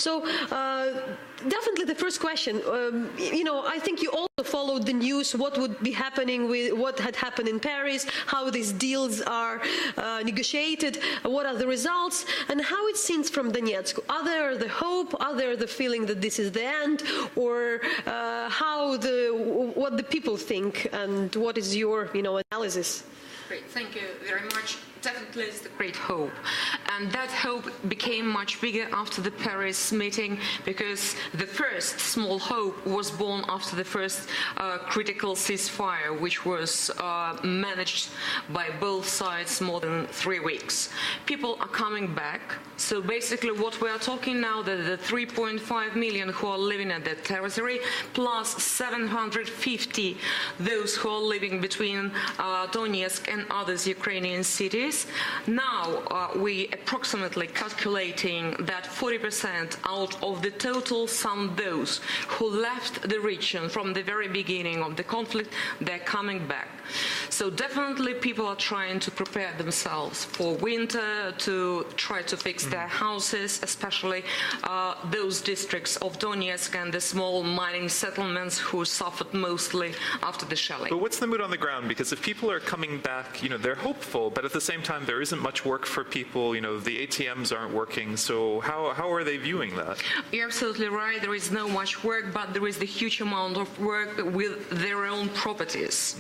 So definitely the first question, I think you also followed the news, what would be happening with what had happened in Paris, how these deals are negotiated, what are the results, and how it seems from Donetsk. Are there the hope, are there the feeling that this is the end, or what the people think, and what is your analysis? Great, thank you very much. Definitely it's the great hope. And that hope became much bigger after the Paris meeting, because the first small hope was born after the first critical ceasefire, which was managed by both sides more than 3 weeks. People are coming back. So basically what we are talking now, the 3.5 million who are living in that territory, plus 750 those who are living between Donetsk and other Ukrainian cities. Now we approximately calculating that 40% out of the total sum those who left the region from the very beginning of the conflict, they're coming back. So definitely people are trying to prepare themselves for winter, to try to fix their houses, especially those districts of Donetsk and the small mining settlements who suffered mostly after the shelling. But what's the mood on the ground? Because if people are coming back, they're hopeful, but at the same time there isn't much work for people, the ATMs aren't working, so how are they viewing that? You're absolutely right, there is no much work, but there is the huge amount of work with their own properties.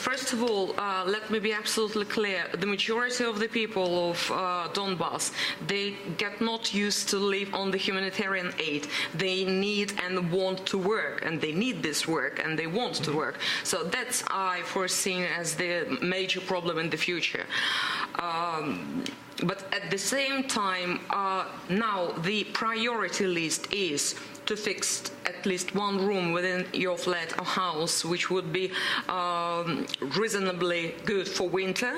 First of all, let me be absolutely clear, the majority of the people of Donbas, they get not used to live on the humanitarian aid. They need and want to work, and they need this work, and they want to work. So that's I foreseen as the major problem in the future. But at the same time, now the priority list is to fix at least one room within your flat or house, which would be reasonably good for winter.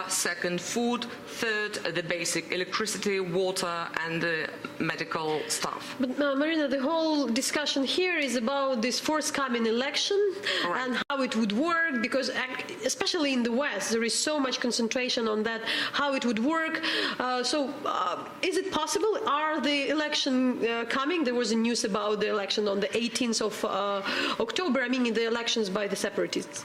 Second, food. Third, the basic electricity, water, and the medical stuff. But Marina, the whole discussion here is about this forthcoming election and how it would work, because especially in the West, there is so much concentration on that, how it would work. Is it possible? Are the election coming? There was a news about the election on the 18th of October, I mean the elections by the separatists.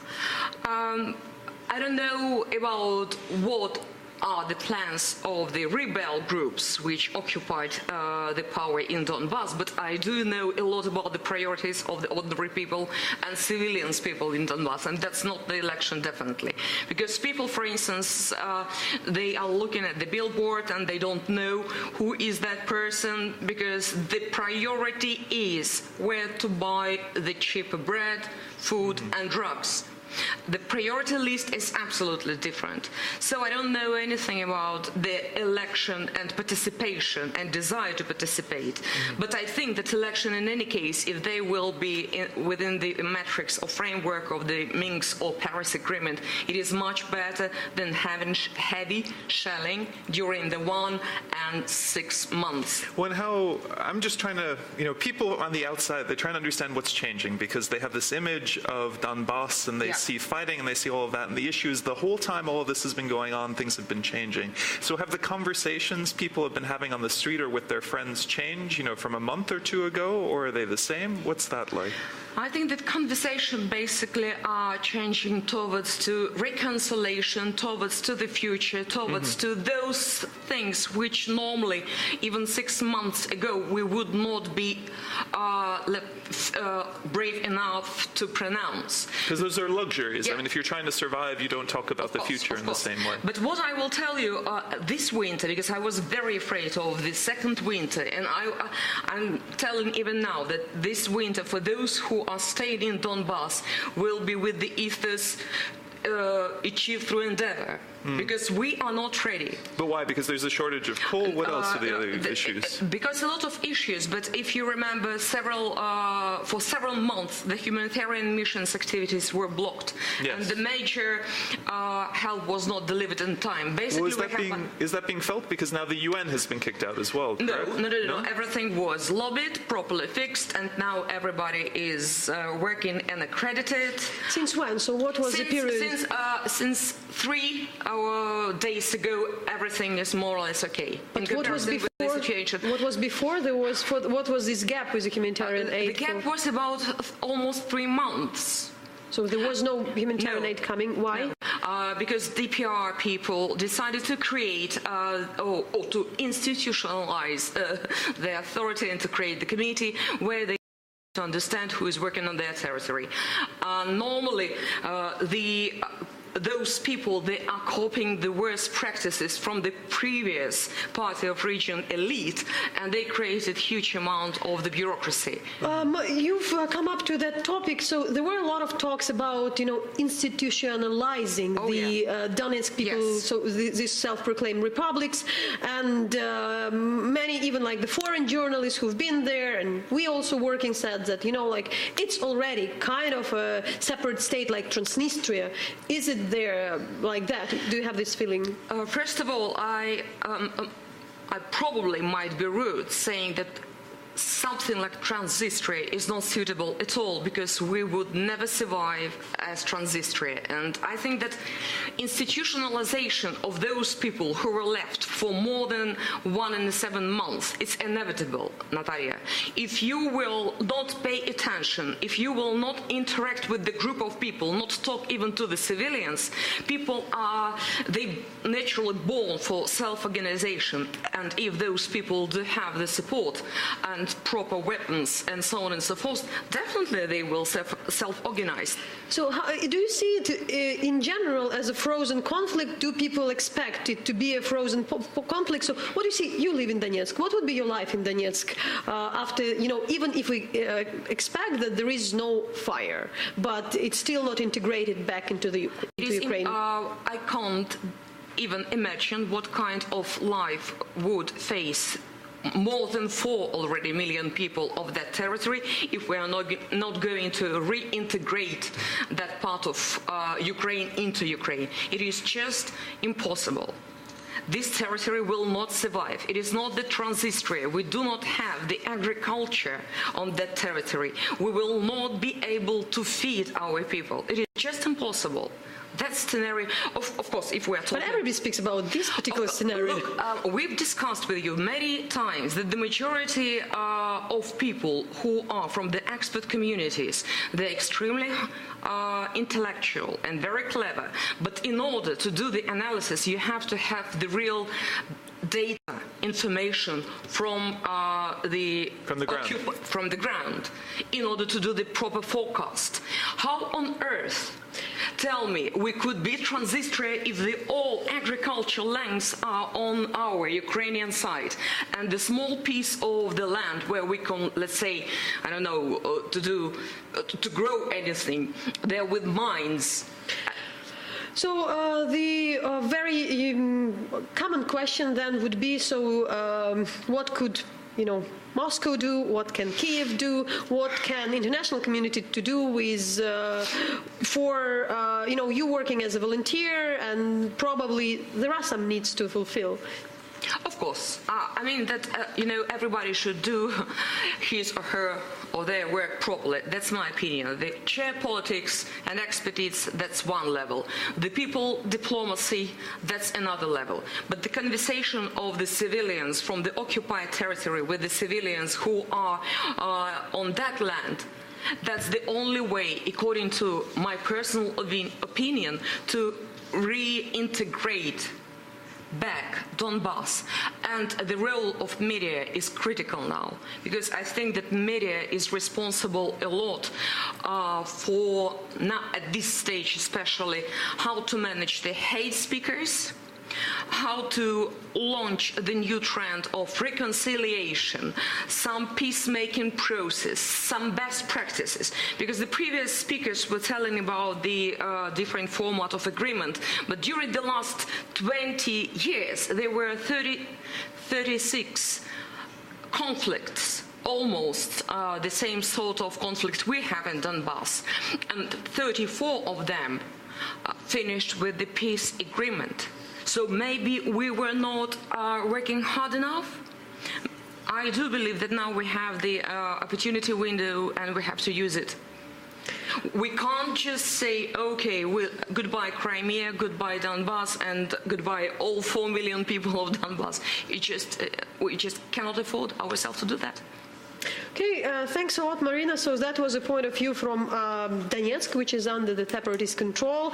I don't know about what are the plans of the rebel groups which occupied the power in Donbas, but I do know a lot about the priorities of the ordinary people and civilians people in Donbas, and that's not the election, definitely. Because people, for instance, they are looking at the billboard and they don't know who is that person, because the priority is where to buy the cheaper bread, food and drugs. The priority list is absolutely different. So I don't know anything about the election and participation and desire to participate. But I think that election, in any case, if they will be within the matrix or framework of the Minsk or Paris Agreement, it is much better than having heavy shelling during the 1 and 6 months. Well, I'm just trying to, people on the outside, they're trying to understand what's changing, because they have this image of Donbas and they see fighting and they see all of that, and the issue is the whole time all of this has been going on, things have been changing. So have the conversations people have been having on the street or with their friends changed, from a month or 2 ago, or are they the same? What's that like? I think that conversation basically are changing towards to reconciliation, towards to the future, towards to those things which normally, even 6 months ago, we would not be brave enough to pronounce. Because those are luxuries. Yeah. I mean, if you're trying to survive, you don't talk about the future in the same way. But what I will tell you, this winter, because I was very afraid of the second winter, and I'm telling even now that this winter, for those who are staying in Donbas, will be with the ethos achieved through endeavor. Because we are not ready. But why? Because there's a shortage of coal? What else are the other issues? Because a lot of issues, but if you remember, for several months, the humanitarian missions activities were blocked. Yes. And the major help was not delivered in time. Basically, is that being felt? Because now the UN has been kicked out as well, correct? No. Everything was lobbied, properly fixed, and now everybody is working and accredited. Since when? So what was the period? Since 3 days ago, everything is more or less okay. But what was before? What was before? What was this gap with the humanitarian aid? The gap was about almost 3 months. So there was no humanitarian aid coming. Why? No. Because DPR people decided to create or to institutionalize the authority and to create the committee where they to understand who is working on their territory. Normally, those people, they are copying the worst practices from the previous party of region elite, and they created huge amount of the bureaucracy. You've come up to that topic, so there were a lot of talks about, institutionalizing Donetsk people, yes. So these self-proclaimed republics, and many, even like the foreign journalists who've been there, and we also working said that, it's already kind of a separate state like Transnistria. Is it there like that? Do you have this feeling? First of all, I probably might be rude saying that something like Transnistria is not suitable at all, because we would never survive as Transnistria. And I think that institutionalization of those people who were left for more than 1.7 months, it's inevitable, Natalia. If you will not pay attention, if you will not interact with the group of people, not talk even to the civilians, people they naturally born for self-organization. And if those people do have the support and proper weapons and so on and so forth, definitely they will self-organize. So do you see it in general as a frozen conflict? Do people expect it to be a frozen conflict? So what do you see? You live in Donetsk. What would be your life in Donetsk after, even if we expect that there is no fire, but it's still not integrated back into the Ukraine? I can't even imagine what kind of life would face more than 4 already million people of that territory if we are not going to reintegrate that part of Ukraine into Ukraine. It is just impossible. This territory will not survive. It is not the Transnistria. We do not have the agriculture on that territory. We will not be able to feed our people. It is just impossible. That scenario, of course, if we are talking... But everybody speaks about this particular scenario. Look, we've discussed with you many times that the majority of people who are from the expert communities, they're extremely intellectual and very clever. But in order to do the analysis, you have to have the real data, information from the ground in order to do the proper forecast. How on earth, tell me, we could be Transnistria if all agricultural lands are on our Ukrainian side, and the small piece of the land where we can, let's say, I don't know, to grow anything, there with mines. So the very common question then would be, what could, Moscow do? What can Kiev do? What can international community to do with, you working as a volunteer, and probably there are some needs to fulfill. Of course. I mean that, everybody should do his or her or their work properly. That's my opinion. The chair politics and expertise, that's one level. The people diplomacy, that's another level. But the conversation of the civilians from the occupied territory with the civilians who are on that land, that's the only way, according to my personal opinion, to reintegrate back Donbas. And the role of media is critical now, because I think that media is responsible a lot for, now at this stage especially, how to manage the hate speakers, how to launch the new trend of reconciliation, some peacemaking process, some best practices. Because the previous speakers were telling about the different format of agreement, but during the last 20 years, there were 36 conflicts, almost the same sort of conflict we have in Donbas, and 34 of them finished with the peace agreement. So maybe we were not working hard enough. I do believe that now we have the opportunity window and we have to use it. We can't just say, okay, goodbye Crimea, goodbye Donbas, and goodbye all 4 million people of Donbas. We just cannot afford ourselves to do that. Okay, thanks a lot, Marina. So that was a point of view from Donetsk, which is under the separatist control.